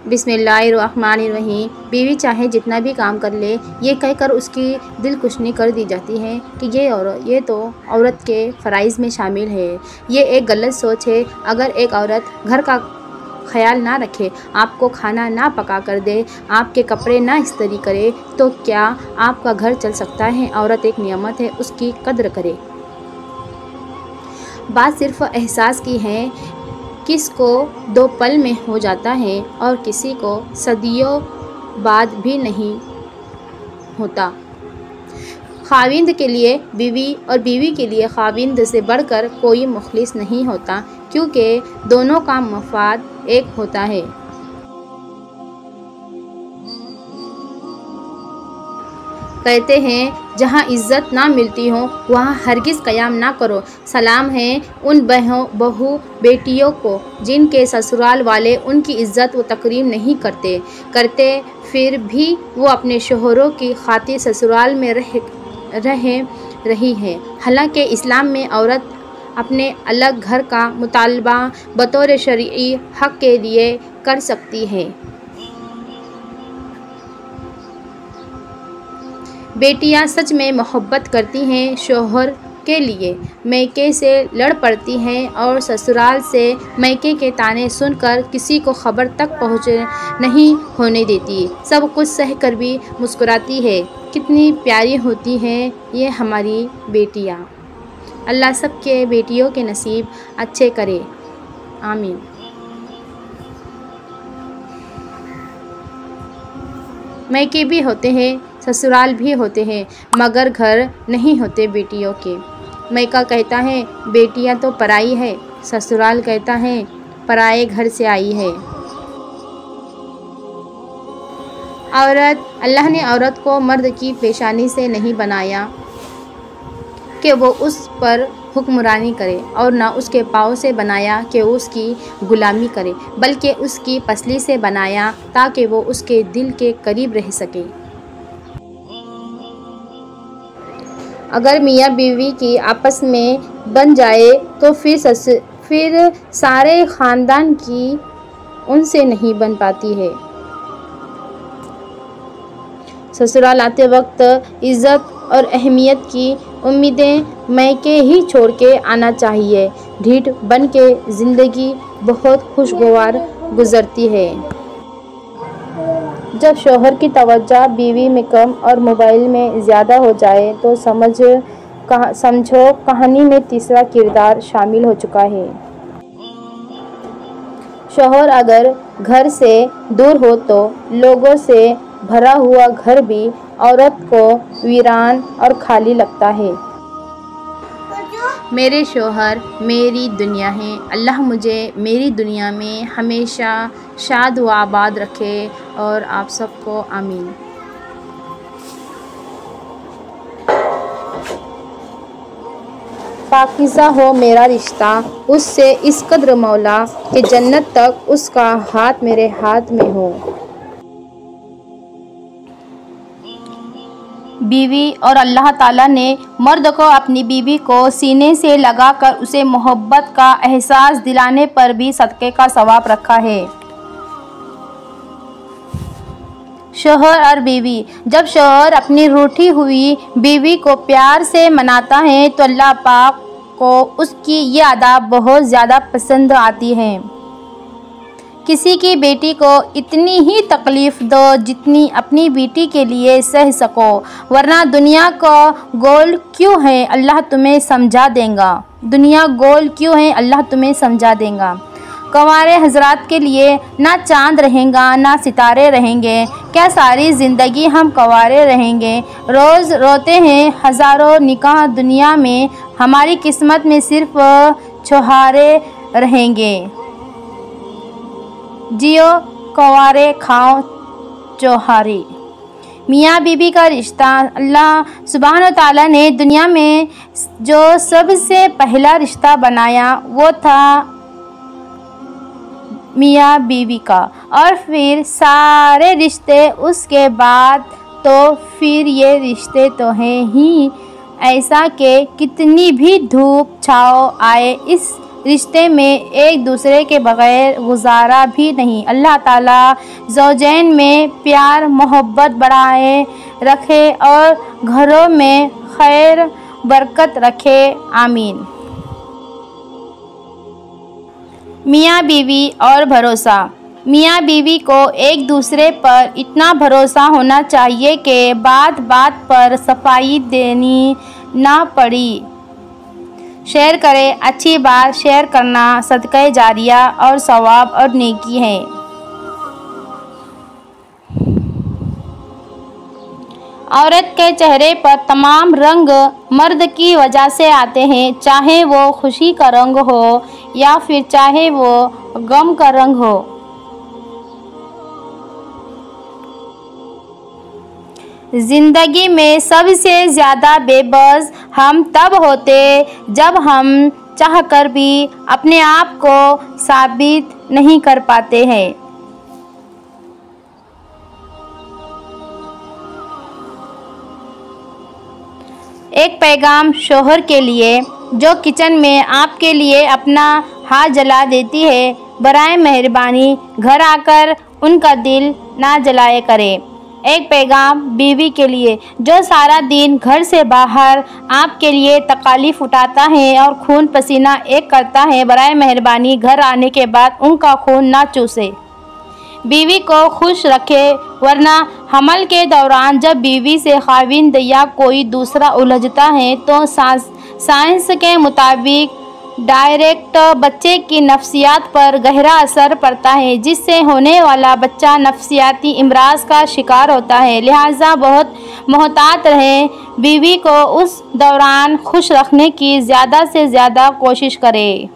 बिस्मिल्लाहिर्रहमानिर्रहीम। बीवी चाहे जितना भी काम कर ले, ये कहकर उसकी दिलकुशनी कर दी जाती है कि ये तो औरत के फ़राइज़ में शामिल है। ये एक गलत सोच है। अगर एक औरत घर का ख्याल ना रखे, आपको खाना ना पका कर दे, आपके कपड़े ना इस्त्री करे, तो क्या आपका घर चल सकता है? औरत एक नियामत है, उसकी कद्र करे। बात सिर्फ एहसास की है। किसको 2 पल में हो जाता है और किसी को सदियों बाद भी नहीं होता। खाविंद के लिए बीवी और बीवी के लिए खाविंद से बढ़कर कोई मुखलिस नहीं होता, क्योंकि दोनों का मफाद एक होता है। कहते हैं जहाँ इज़्ज़त ना मिलती हो वहाँ हरगिज़ क़याम ना करो। सलाम है उन बहू बेटियों को जिनके ससुराल वाले उनकी इज़्ज़त व तकरीम नहीं करते फिर भी वो अपने शोहरों की खातिर ससुराल में रह रही है। हालांकि इस्लाम में औरत अपने अलग घर का मुतालबा बतौर शरई हक़ के लिए कर सकती है। बेटियां सच में मोहब्बत करती हैं शौहर के लिए, मैके से लड़ पड़ती हैं और ससुराल से मैके के ताने सुनकर किसी को खबर तक पहुँच नहीं होने देती। सब कुछ सह कर भी मुस्कुराती है। कितनी प्यारी होती हैं ये हमारी बेटियां। अल्लाह सबके बेटियों के नसीब अच्छे करे, आमीन। मैके भी होते हैं, ससुराल भी होते हैं, मगर घर नहीं होते बेटियों के। मैका कहता है बेटियां तो पराई है, ससुराल कहता है पराए घर से आई है। अल्लाह ने औरत को मर्द की पेशानी से नहीं बनाया कि वो उस पर हुक्मरानी करे, और ना उसके पाँव से बनाया कि वो उसकी गुलामी करे, बल्कि उसकी पसली से बनाया ताकि वो उसके दिल के करीब रह सके। अगर मियाँ बीवी की आपस में बन जाए तो फिर सारे ख़ानदान की उनसे नहीं बन पाती है। ससुराल आते वक्त इज़्ज़त और अहमियत की उम्मीदें मैके ही छोड़ के आना चाहिए। ढीठ बन के ज़िंदगी बहुत खुशगवार गुज़रती है। जब शौहर की तवज्जो बीवी में कम और मोबाइल में ज़्यादा हो जाए तो समझो कहानी में तीसरा किरदार शामिल हो चुका है। शौहर अगर घर से दूर हो तो लोगों से भरा हुआ घर भी औरत को वीरान और खाली लगता है। मेरे शौहर मेरी दुनिया है। अल्लाह मुझे मेरी दुनिया में हमेशा शाद व आबाद रखे और आप सबको आमीन। पाकीज़ा हो मेरा रिश्ता उससे इस कद्र मौला कि जन्नत तक उसका हाथ मेरे हाथ में हो। बीवी और अल्लाह ताला ने मर्द को अपनी बीवी को सीने से लगाकर उसे मोहब्बत का एहसास दिलाने पर भी सदक़े का सवाब रखा है। शौहर और बीवी, जब शौहर अपनी रूठी हुई बीवी को प्यार से मनाता है तो अल्लाह पाक को उसकी ये अदा बहुत ज़्यादा पसंद आती है। किसी की बेटी को इतनी ही तकलीफ़ दो जितनी अपनी बेटी के लिए सह सको, वरना दुनिया को गोल क्यों है अल्लाह तुम्हें समझा देगा। दुनिया गोल क्यों है अल्लाह तुम्हें समझा देगा। कंवारे हजरात के लिए ना चांद रहेगा ना सितारे रहेंगे। क्या सारी ज़िंदगी हम कंवारे रहेंगे? रोज़ रोते हैं हज़ारों निकाह दुनिया में, हमारी किस्मत में सिर्फ छुहारे रहेंगे। जियो कंवारे खाओ चौहारी। मियाँ बीबी का रिश्ता अल्लाह सुब्हान व तआला ने दुनिया में जो सबसे पहला रिश्ता बनाया वो था मियाँ बीवी का, और फिर सारे रिश्ते उसके बाद। तो फिर ये रिश्ते तो हैं ही ऐसा कि कितनी भी धूप छाँव आए इस रिश्ते में एक दूसरे के बग़ैर गुजारा भी नहीं। अल्लाह ताला ज़ौजैन में प्यार मोहब्बत बढ़ाए रखे और घरों में खैर बरकत रखे, आमीन। मियाँ बीवी और भरोसा। मियाँ बीवी को एक दूसरे पर इतना भरोसा होना चाहिए कि बात बात पर सफाई देनी ना पड़ी। शेयर करें, अच्छी बात शेयर करना सदक़े जारिया और सवाब और नेकी है। औरत के चेहरे पर तमाम रंग मर्द की वजह से आते हैं, चाहे वो खुशी का रंग हो या फिर चाहे वो गम का रंग हो। ज़िंदगी में सबसे ज़्यादा बेबस हम तब होते जब हम चाहकर भी अपने आप को साबित नहीं कर पाते हैं। एक पैगाम शोहर के लिए जो किचन में आपके लिए अपना हाथ जला देती है, बराए मेहरबानी घर आकर उनका दिल ना जलाए करें। एक पैगाम बीवी के लिए जो सारा दिन घर से बाहर आपके लिए तकालीफ उठाता है और खून पसीना एक करता है, बराए मेहरबानी घर आने के बाद उनका खून ना चूसे। बीवी को खुश रखे, वरना हमल के दौरान जब बीवी से खाविंद या कोई दूसरा उलझता है तो साइंस के मुताबिक डायरेक्ट बच्चे की नफ्सियात पर गहरा असर पड़ता है, जिससे होने वाला बच्चा नफ्सियाती इमराज का शिकार होता है। लिहाजा बहुत मोहतात रहें। बीवी को उस दौरान खुश रखने की ज़्यादा से ज़्यादा कोशिश करें।